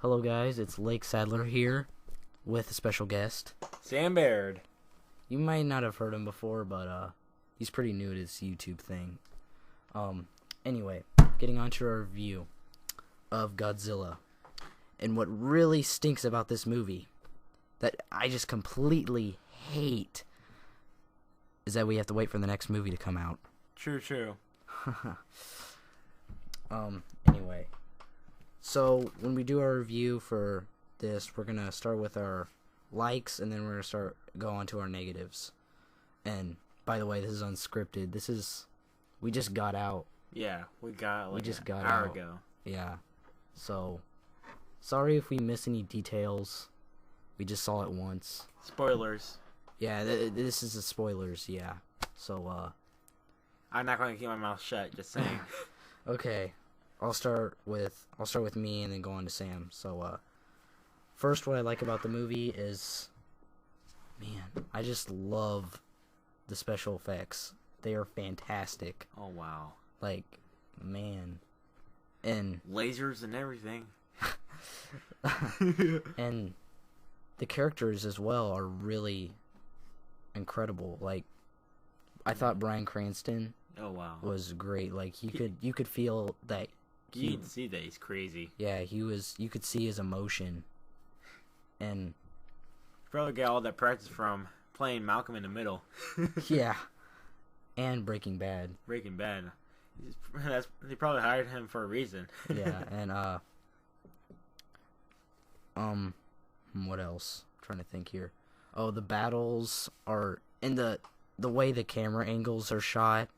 Hello guys, it's Lake Sadler here with a special guest. Sam Baird. You might not have heard him before, but he's pretty new to this YouTube thing. Anyway, getting on to our review of Godzilla. And what really stinks about this movie, that I just completely hate, is that we have to wait for the next movie to come out. True. Anyway. So, when we do our review for this, we're going to start with our likes, and then we're going to go on to our negatives. And, by the way, this is unscripted. We just got out. Yeah, we got an hour out. ago. Yeah. So, sorry if we miss any details. We just saw it once. Spoilers. Yeah, this is the spoilers, yeah. So, I'm not going to keep my mouth shut, just saying. Okay. I'll start with me and then go on to Sam. So, first, what I like about the movie is, man, I just love the special effects. They are fantastic. Oh, wow. Like, man. And lasers and everything. And the characters as well are really incredible. Like, I thought Bryan Cranston was great. Like, you could feel that. You can see that he's crazy. Yeah, you could see his emotion. And probably got all that practice from playing Malcolm in the Middle. Yeah. And Breaking Bad. They probably hired him for a reason. Yeah, and what else? I'm trying to think here. Oh, the battles are in the way the camera angles are shot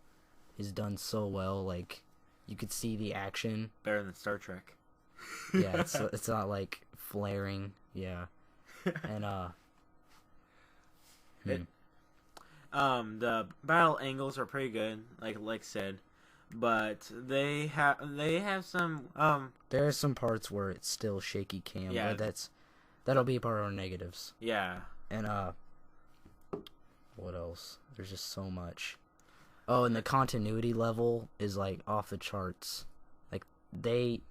is done so well. Like, you could see the action. Better than Star Trek. Yeah, it's not like flaring. Yeah. And the battle angles are pretty good, like said, but they have some there are some parts where it's still shaky cam. Yeah. But that'll be part of our negatives. Yeah. And what else? There's just so much. Oh, and the continuity level is like off the charts. Like they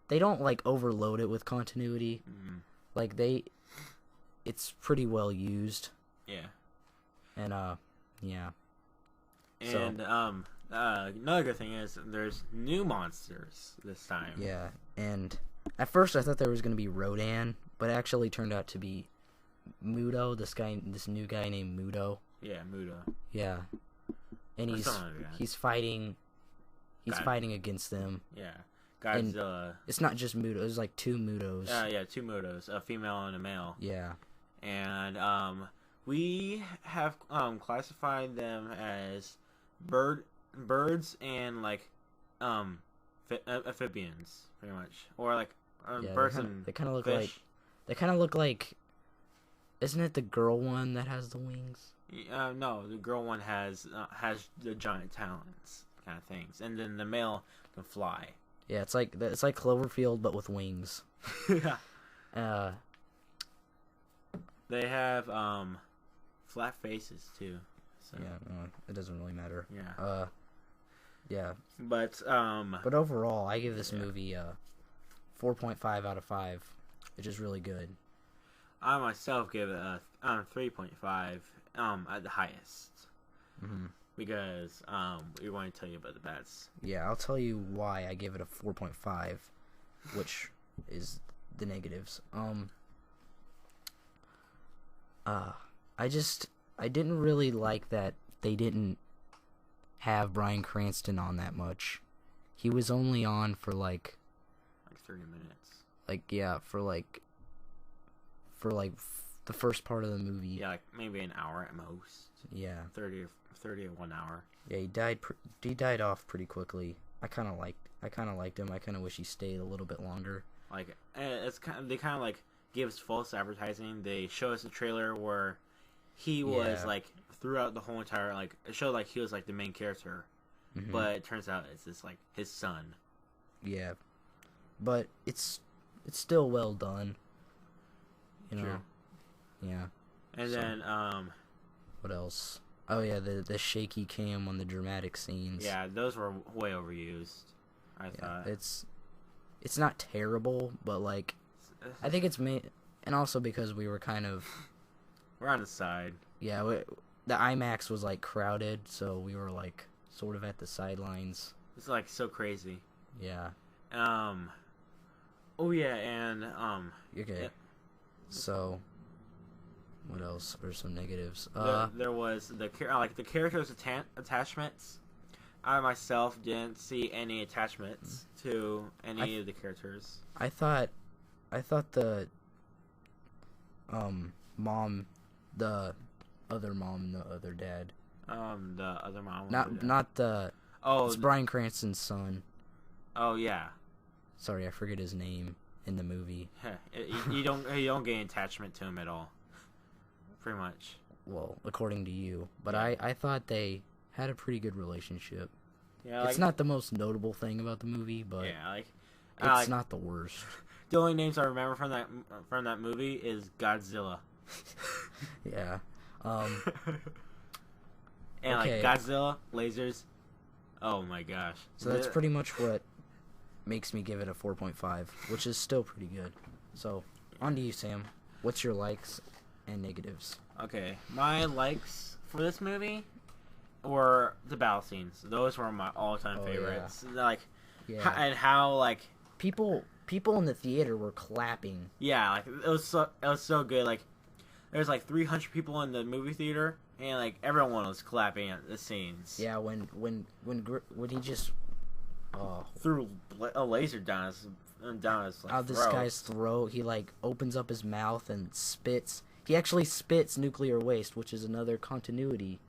don't like overload it with continuity. Mm-hmm. Like it's pretty well used. Yeah. And yeah. And another good thing is there's new monsters this time. Yeah, and at first I thought there was gonna be Rodan, but it actually turned out to be Muto. This new guy named Muto. Yeah, Muto. Yeah, and he's fighting. He's fighting against them. Yeah, Godzilla. And it's not just Muto. There's like two Mutos. Yeah, two Mutos, a female and a male. Yeah, and we have classified them as birds and like amphibians, pretty much, or like birds and they kind of look fish. They kind of look like. Isn't it the girl one that has the wings? No, the girl one has the giant talons kind of things, and then the male can fly. Yeah, it's like Cloverfield but with wings. Yeah. They have flat faces too. So. Yeah, it doesn't really matter. Yeah. Yeah. But overall, I give this movie 4.5 out of 5, which is really good. I myself give it a 3.5 at the highest. Mm-hmm. Because we want to tell you about the bads. Yeah, I'll tell you why I give it a 4.5, which is the negatives. I didn't really like that they didn't have Bryan Cranston on that much. He was only on for like 30 minutes. For the first part of the movie. Yeah, like maybe an hour at most. Yeah. 30 or 1 hour. Yeah, he died off pretty quickly. I kind of liked him. I kind of wish he stayed a little bit longer. Like they kind of like give us false advertising. They show us a trailer where he was like throughout the whole entire, like, it showed like he was like the main character, but it turns out it's just like his son. Yeah, but it's still well done. You know. True. Yeah. And then what else? Oh yeah, the shaky cam on the dramatic scenes. Yeah, those were way overused. I thought it's not terrible, but like I think it's and also because we were kind of we're on the side. Yeah, the IMAX was like crowded, so we were like sort of at the sidelines. It's like so crazy. Yeah. Oh yeah, and Okay. Yeah. So, what else? There's some negatives. There was the characters' attachments. I myself didn't see any attachments to any of the characters. I thought the mom, the other mom, and the other dad. The other mom. Not the. Oh, it's Bryan Cranston's son. Oh yeah. Sorry, I forget his name in the movie. you don't gain attachment to him at all. Pretty much. Well, according to you, but Yeah. I thought they had a pretty good relationship. Yeah, It's not the most notable thing about the movie, but yeah, it's not the worst. The only names I remember from that movie is Godzilla. Yeah. And Okay. like Godzilla, lasers. Oh my gosh. So that's pretty much what makes me give it a 4.5, which is still pretty good. So, on to you, Sam. What's your likes and negatives? Okay. My likes for this movie were the battle scenes. Those were my all-time favorites. Like, and how like people in the theater were clapping. Yeah, like it was so good. Like, there's like 300 people in the movie theater, and like everyone was clapping at the scenes. Yeah, when he just threw a laser down his like, out this guy's throat, he like opens up his mouth and spits. He actually spits nuclear waste, which is another continuity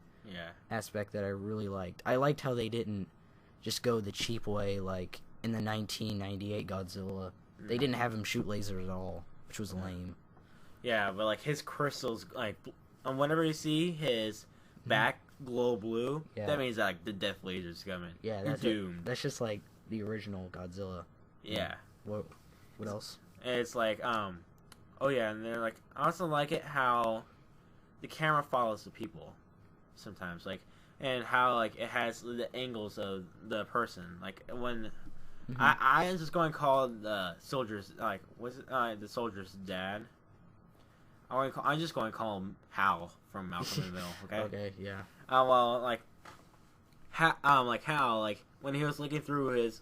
aspect that I really liked. I liked how they didn't just go the cheap way like in the 1998 Godzilla. They didn't have him shoot lasers at all, which was lame. Yeah, but like his crystals, like whenever you see his back glow blue, that means that, like the death laser's coming. Yeah, You're doomed. That's just like the original Godzilla. Yeah. What else? And it's like oh yeah, and they're like I also like it how the camera follows the people sometimes, like, and how like it has the angles of the person, like when. I am just going to call the soldiers like was it the soldier's dad. I'm just going to call him Hal from Malcolm in the Middle. Okay. Okay. Yeah. Well, like Hal, like when he was looking through his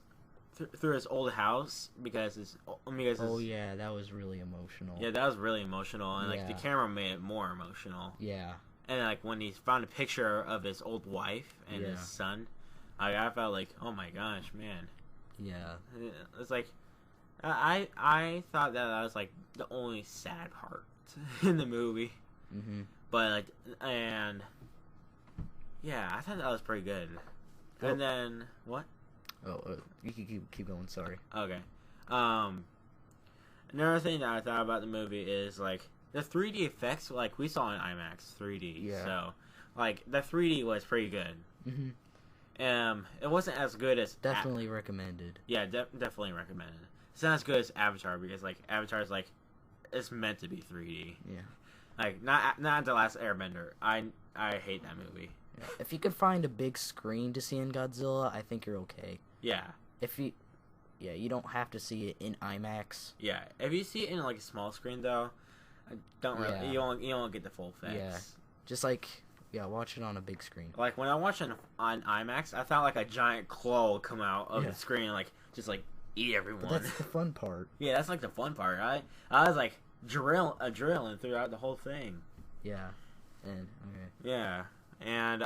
old house because oh yeah, that was really emotional. Yeah, that was really emotional, and like the camera made it more emotional. Yeah. And like when he found a picture of his old wife and his son, I felt like, oh my gosh, man. Yeah. It's like I thought that was like the only sad part in the movie. But like, and yeah, I thought that was pretty good. And then what? Oh, you can keep going. Sorry. Okay. Another thing that I thought about the movie is like the 3D effects. Like we saw in IMAX 3D. Yeah. So like the 3D was pretty good. It wasn't as good as definitely recommended. Yeah, definitely recommended. It's not as good as Avatar because like Avatar is like it's meant to be 3D. Yeah. Like not The Last Airbender. I hate that movie. Yeah. If you could find a big screen to see in Godzilla, I think you're okay. Yeah. You don't have to see it in IMAX. Yeah. If you see it in like a small screen though, don't really you won't get the full effects. Yeah. Just like watch it on a big screen. Like when I watched it on IMAX, I thought like a giant claw would come out of the screen, like just like eat everyone. But that's the fun part. Yeah, that's like the fun part. I was like drilling throughout the whole thing. Yeah. And okay. Yeah. And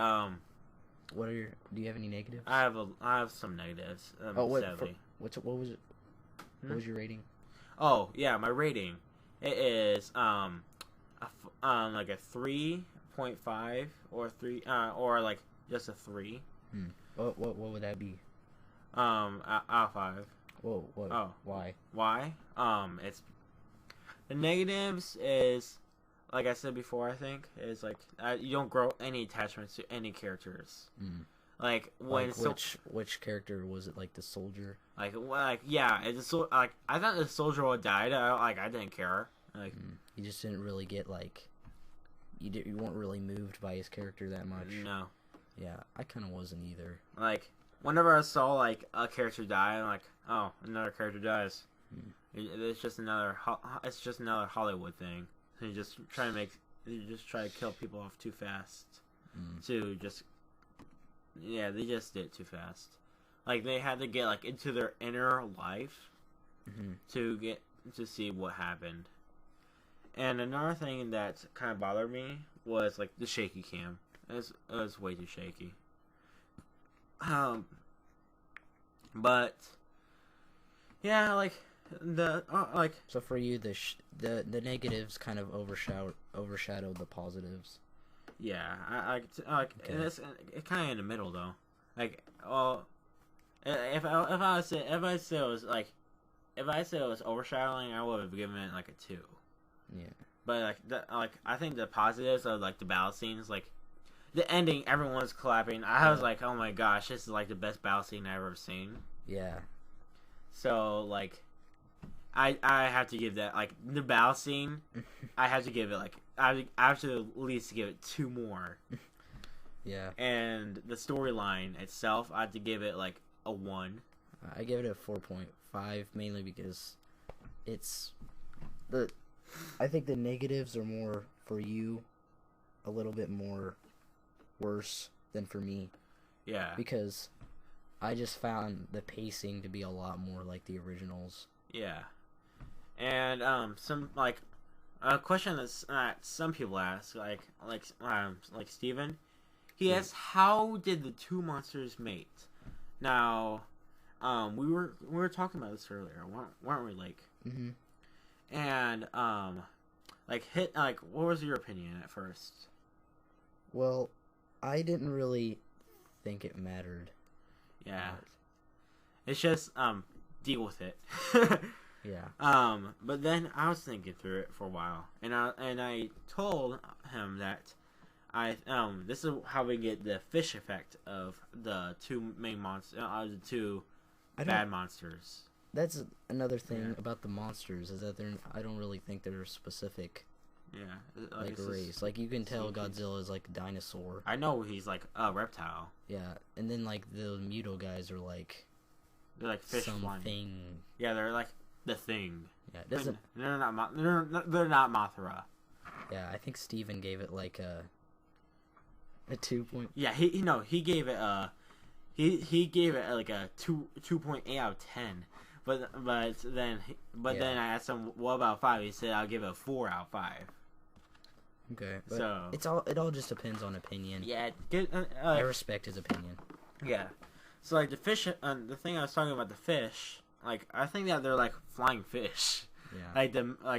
what are your? Do you have any negatives? I have some negatives. Sadly. What was it? What was your rating? Oh yeah, my rating. It is like a 3.5 or 3 or like just a 3. What would that be? Out of 5. Whoa. What? Oh. Why? It's the negatives is like I said before. I think is like you don't grow any attachments to any characters. Like when which character was it? Like the soldier? Like yeah, it's like I thought the soldier would die. I didn't care. Like you just didn't really get like you weren't really moved by his character that much. No. Yeah, I kind of wasn't either. Like whenever I saw like a character die, I'm like, oh, another character dies. It's just another Hollywood thing. So you just try to kill people off too fast. They just did it too fast. Like they had to get like into their inner life to see what happened. And another thing that kind of bothered me was like the shaky cam. It was way too shaky. But yeah, like So for you, the negatives kind of overshadow the positives. Yeah, I okay. And it's kind of in the middle though. Like, well, if I said it was overshadowing, I would have given it like a 2. Yeah. But I think the positives of like the battle scenes, like the ending, everyone's clapping. I was like, oh my gosh, this is like the best battle scene I've ever seen. Yeah. So like, I have to give that like the battle scene. I have to give it like I have to at least give it 2 more. Yeah. And the storyline itself, I have to give it like a 1. I give it a 4.5 mainly because I think the negatives are more for you, a little bit more worse than for me. Yeah. Because I just found the pacing to be a lot more like the originals. Yeah. And some like a question that some people ask, like Steven, he asks, how did the 2 monsters mate? Now, we were talking about this earlier, weren't we? Like, and what was your opinion at first? Well, I didn't really think it mattered. Yeah, it's just deal with it. Yeah. But then I was thinking through it for a while, and I told him that this is how we get the fish effect of the 2 main monsters, the 2 bad monsters. That's another thing about the monsters is that I don't really think they're specific. Yeah, like race. Like you can tell Godzilla is like a dinosaur. I know he's like a reptile. Yeah, and then like the Muto guys are like they're like fish something. Flying. Yeah, they're like the Thing. Yeah, it doesn't. They're not Mothra. Yeah, I think Steven gave it like a 2 point. Yeah, he gave it he gave it like a 2.8 out of 10. But then I asked him, what about 5? He said I'll give it a 4 out of 5. Okay, but so it all just depends on opinion. Yeah, I respect his opinion. Yeah, so like the fish, the thing I was talking about the fish, like I think that they're like flying fish. Yeah, like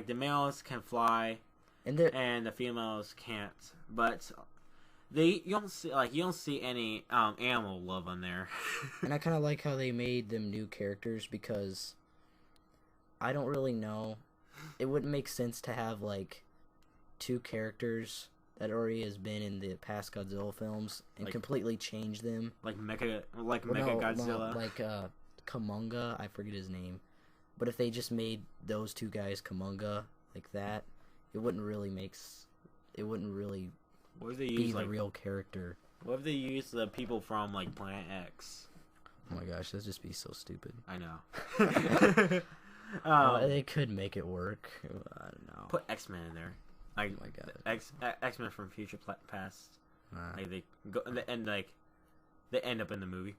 the males can fly, and the females can't. But you don't see any animal love on there. And I kind of like how they made them new characters because I don't really know. It wouldn't make sense to have like 2 characters that already has been in the past Godzilla films and completely change them. Like Mecha Godzilla. Like Kamunga, I forget his name. But if they just made those 2 guys Kamunga like that, it wouldn't really what if they be use the real character. What if they use the people from like Planet X? Oh my gosh, that'd just be so stupid. I know. They could make it work. I don't know. Put X-Men in there. Like, oh my god. X-Men from future past. Like they go and like they end up in the movie.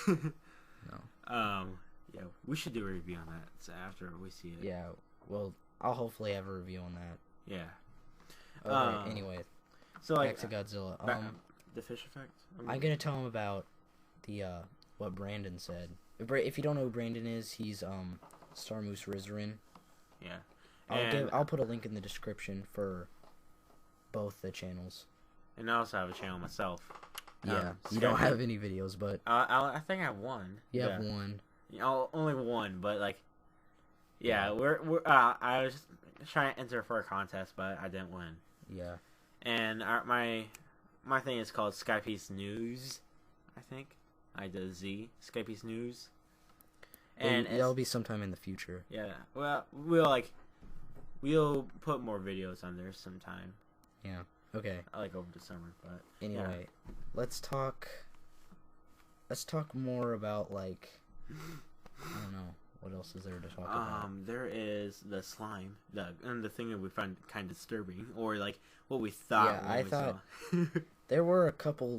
No. Yeah, we should do a review on that. So after we see it. Yeah. Well, I'll hopefully have a review on that. Yeah. Okay. Anyway. So like back to Godzilla. The fish effect. I'm gonna tell him about the what Brandon said. If you don't know who Brandon is, he's Star Moose Rizarin. Yeah. I'll put a link in the description for both the channels. And I also have a channel myself. Yeah. You don't have any videos, but I think I have one. You have one. Only one, but like, yeah, we're I was trying to enter for a contest, but I didn't win. Yeah. And my thing is called Skypiece News, I think. I did Z Skypiece News. And that'll be sometime in the future. Yeah. Well, we'll put more videos on there sometime. Yeah. Okay. I like over the summer, but anyway, let's talk let's talk more about like I don't know what else is there to talk about. There is the slime, the thing that we found kind of disturbing, or like what we thought. Yeah, I thought there were a couple.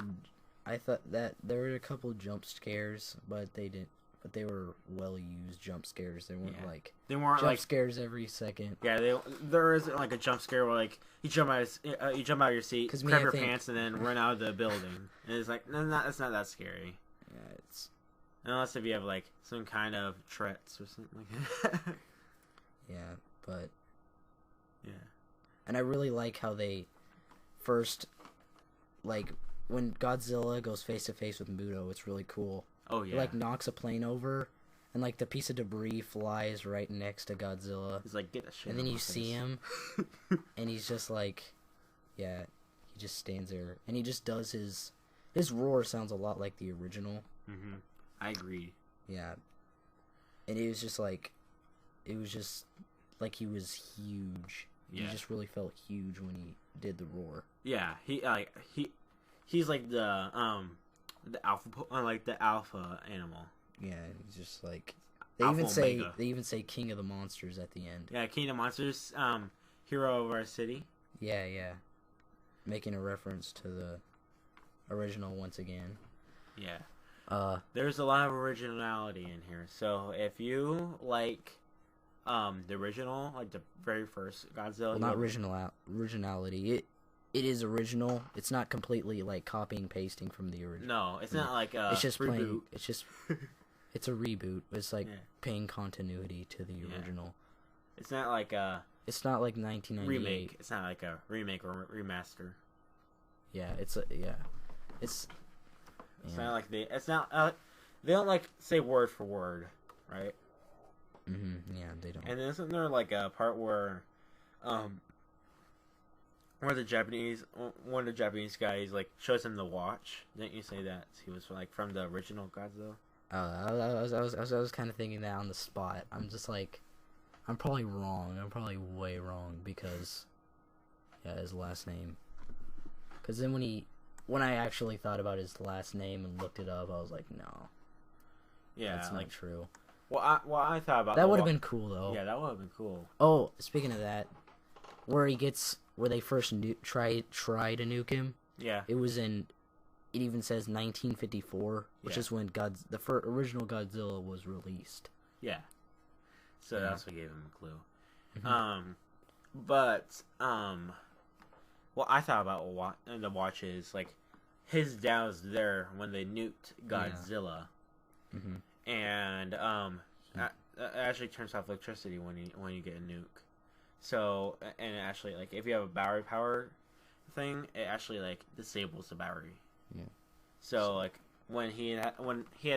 I thought that there were a couple jump scares, but they didn't. But they were well used jump scares. They weren't like jump scares every second. Yeah, there isn't like a jump scare where like you jump out of your seat, grab your pants, and then run out of the building. And it's like it's not that scary. Yeah, it's unless if you have like some kind of Tourette's or something like that. Yeah, but yeah, and I really like how they first like when Godzilla goes face to face with Muto. It's really cool. Oh yeah. He, like knocks a plane over, and like the piece of debris flies right next to Godzilla. He's like, get that shit. And then you see him, and he's just like, yeah, he just stands there, and he just does his roar sounds a lot like the original. Mm-hmm. I agree. Yeah, and it was just like he was huge. Yeah. He just really felt huge when he did the roar. Yeah, he's like the alpha animal. Yeah, he's just like they even say King of the Monsters at the end. Yeah, King of the Monsters, hero of our city. Yeah, making a reference to the original once again. Yeah. There's a lot of originality in here. So if you like the original, like the very first Godzilla, well, not originality. It is original. It's not completely like copying pasting from the original. No, it's not like a it's just reboot. Playing, it's just it's a reboot. It's like paying continuity to the original. It's not like a. It's not like 1998 remake. It's not like a remake or remaster. Yeah, it's not like they. It's not. They don't like say word for word, right? Yeah, they don't. And isn't there like a part where, one of the Japanese guys like shows him the watch? Didn't you say that he was like from the original Godzilla? I was kind of thinking that on the spot. I'm just like, I'm probably wrong. I'm probably way wrong because, yeah, his last name. Because then when I actually thought about his last name and looked it up, I was like, no. Yeah, that's not true. Well, I thought about that would have been cool though. Yeah, that would have been cool. Oh, speaking of that, where they first try to nuke him. Yeah, it was in. It even says 1954, which is when the original Godzilla was released. Yeah, so that's what gave him a clue. Mm-hmm. What I thought about the watches, like his dad was there when they nuked Godzilla. Yeah. Mm-hmm. And it actually turns off electricity when you get a nuke. So, and actually, like, if you have a battery power thing, it actually like disables the battery. Yeah. So like when he had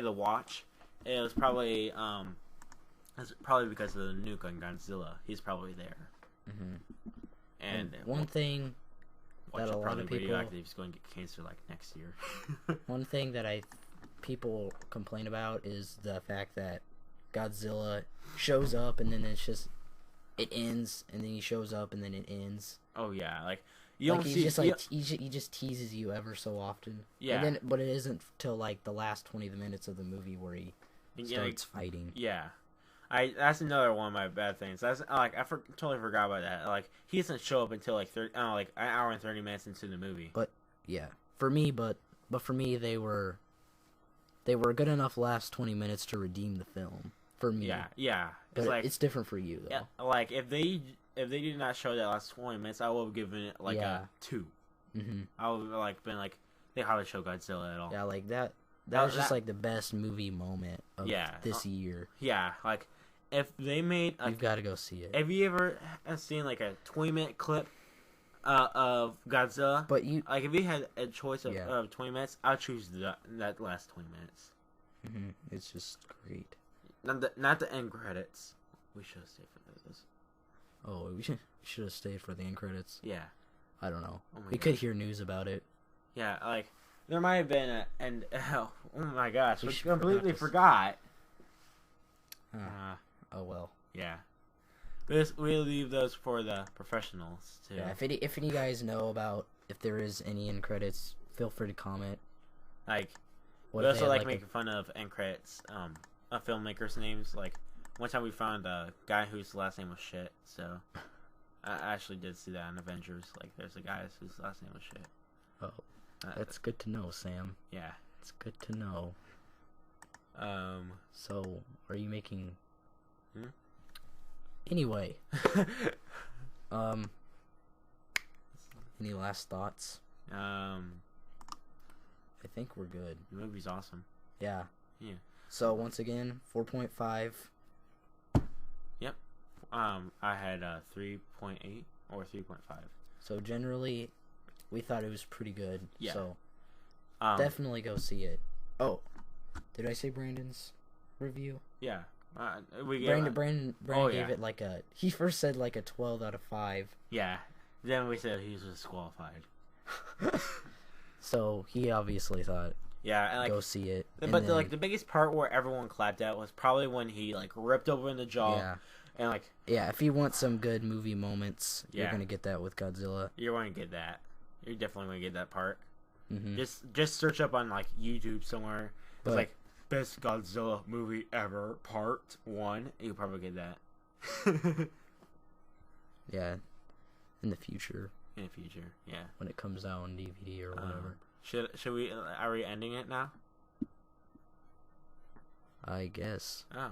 the watch, it was probably because of the nuke on Godzilla. He's probably there. Mm-hmm. And one thing that a lot of people he's going to get cancer like next year. One thing that people complain about is the fact that Godzilla shows up and then it ends, and then he shows up and then it ends. Oh yeah, like you don't see. He just teases you ever so often. Yeah. And then, but it isn't till like the last 20 minutes of the movie where he starts fighting. Yeah. That's another one of my bad things. That's like totally forgot about that. Like he doesn't show up until like an hour and 30 minutes into the movie. But yeah, for me, but for me, they were good enough last 20 minutes to redeem the film for me. Yeah. But it's different for you though. Yeah, like if they did not show that last 20 minutes, I would have given it like a 2. Mm-hmm. I would have like been like they hardly show Godzilla at all. Yeah, like that was just like the best movie moment of this year. Yeah, like if they made you've got to go see it. Have you ever seen like a 20-minute clip of Godzilla? But you like if you had a choice of 20 minutes, I'd choose that last 20 minutes. Mm-hmm. It's just great. Not the end credits. We should have stayed for this. Oh, we should have stayed for the end credits. Yeah. I don't know. We could hear news about it. Yeah, like there might have been oh my gosh, we completely forgot. Oh well. Yeah. We'll leave those for the professionals too. Yeah, if any guys know about if there is any end credits, feel free to comment. Like, We also like making fun of end credits, of filmmakers' names. Like one time we found a guy whose last name was shit. So I actually did see that in Avengers. Like there's a guy whose last name was shit. Oh, that's good to know, Sam. Yeah, it's good to know. So are you making? Anyway, any last thoughts? I think we're good. The movie's awesome. Yeah. Yeah. So once again, 4.5. Yep. I had 3.8 or 3.5. So generally, we thought it was pretty good. Yeah. So definitely go see it. Oh, did I say Brandon's review? Yeah. Brandon gave it like a. He first said like a 12 out of 5. Yeah. Then we said he was disqualified. So he obviously thought. Yeah, and, like, go see it. But the biggest part where everyone clapped at was probably when he like ripped open the jaw. Yeah. And like. Yeah, if you want some good movie moments, you're gonna get that with Godzilla. You're going to get that. You're definitely going to get that part. Mm-hmm. Just search up on like YouTube somewhere. It's like best Godzilla movie ever, part 1. You'll probably get that. Yeah, in the future. In the future, yeah. When it comes out on DVD or whatever. Should we? Are we ending it now? I guess. Oh.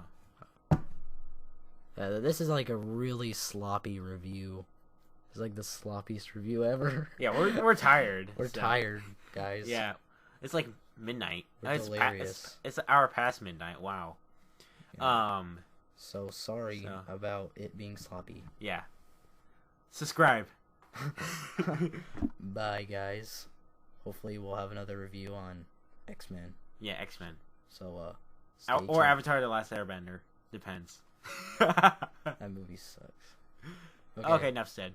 Yeah, this is like a really sloppy review. It's like the sloppiest review ever. Yeah, we're tired. We're tired, guys. Yeah, it's like midnight. We're delirious. It's an hour past midnight. Wow. Yeah. So sorry about it being sloppy. Yeah. Subscribe. Bye, guys. Hopefully we'll have another review on X-Men. Yeah, X-Men. So or Avatar: The Last Airbender. Depends. That movie sucks. Okay, enough said.